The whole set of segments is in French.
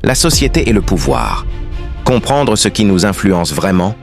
la société et le pouvoir. Comprendre ce qui nous influence vraiment.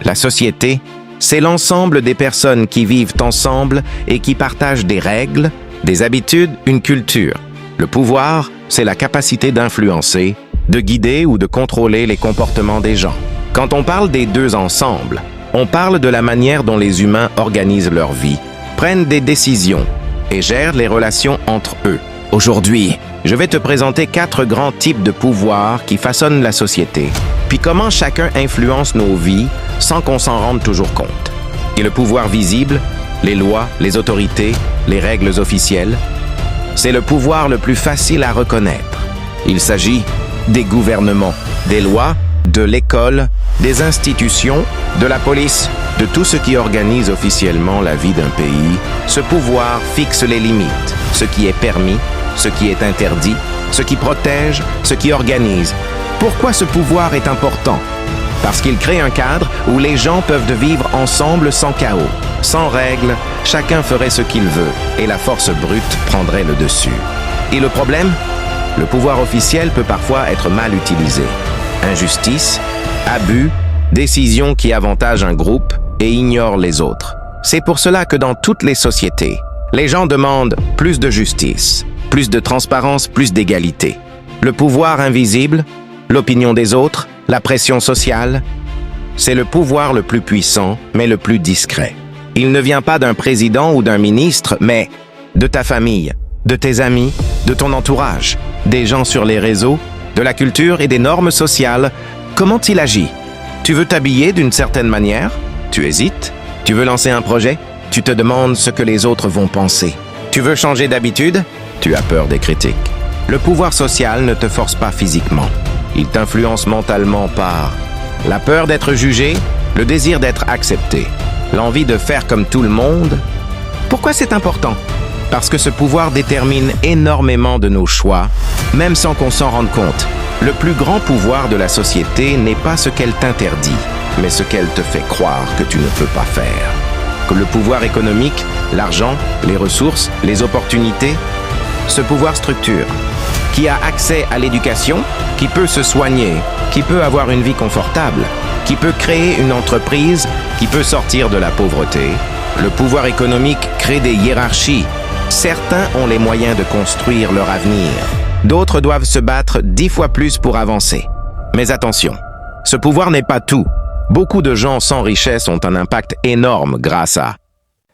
La société, c'est l'ensemble des personnes qui vivent ensemble et qui partagent des règles, des habitudes, une culture. Le pouvoir, c'est la capacité d'influencer, de guider ou de contrôler les comportements des gens. Quand on parle des deux ensemble, on parle de la manière dont les humains organisent leur vie, prennent des décisions et gèrent les relations entre eux. Aujourd'hui, je vais te présenter 4 grands types de pouvoirs qui façonnent la société, puis comment chacun influence nos vies sans qu'on s'en rende toujours compte. Et le pouvoir visible, les lois, les autorités, les règles officielles, c'est le pouvoir le plus facile à reconnaître. Il s'agit des gouvernements, des lois, de l'école, des institutions, de la police, de tout ce qui organise officiellement la vie d'un pays. Ce pouvoir fixe les limites, ce qui est permis, ce qui est interdit, ce qui protège, ce qui organise. Pourquoi ce pouvoir est important? Parce qu'il crée un cadre où les gens peuvent vivre ensemble sans chaos, sans règles, chacun ferait ce qu'il veut et la force brute prendrait le dessus. Et le problème? Le pouvoir officiel peut parfois être mal utilisé. Injustice, abus, décisions qui avantagent un groupe et ignorent les autres. C'est pour cela que dans toutes les sociétés, les gens demandent plus de justice, plus de transparence, plus d'égalité. Le pouvoir invisible, l'opinion des autres, la pression sociale, c'est le pouvoir le plus puissant, mais le plus discret. Il ne vient pas d'un président ou d'un ministre, mais de ta famille, de tes amis, de ton entourage, des gens sur les réseaux, de la culture et des normes sociales. Comment il agit? Tu veux t'habiller d'une certaine manière? Tu hésites? Tu veux lancer un projet? Tu te demandes ce que les autres vont penser. Tu veux changer d'habitude? Tu as peur des critiques. Le pouvoir social ne te force pas physiquement. Il t'influence mentalement par la peur d'être jugé, le désir d'être accepté, l'envie de faire comme tout le monde. Pourquoi c'est important? Parce que ce pouvoir détermine énormément de nos choix, même sans qu'on s'en rende compte. Le plus grand pouvoir de la société n'est pas ce qu'elle t'interdit, mais ce qu'elle te fait croire que tu ne peux pas faire. Que le pouvoir économique, l'argent, les ressources, les opportunités, ce pouvoir structure. Qui a accès à l'éducation, qui peut se soigner, qui peut avoir une vie confortable, qui peut créer une entreprise, qui peut sortir de la pauvreté. Le pouvoir économique crée des hiérarchies. Certains ont les moyens de construire leur avenir. D'autres doivent se battre 10 fois plus pour avancer. Mais attention, ce pouvoir n'est pas tout. Beaucoup de gens sans richesse ont un impact énorme grâce à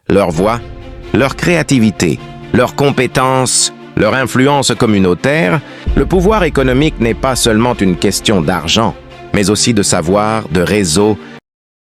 leur voix, leur créativité, leurs compétences, leur influence communautaire. Le pouvoir économique n'est pas seulement une question d'argent, mais aussi de savoir, de réseau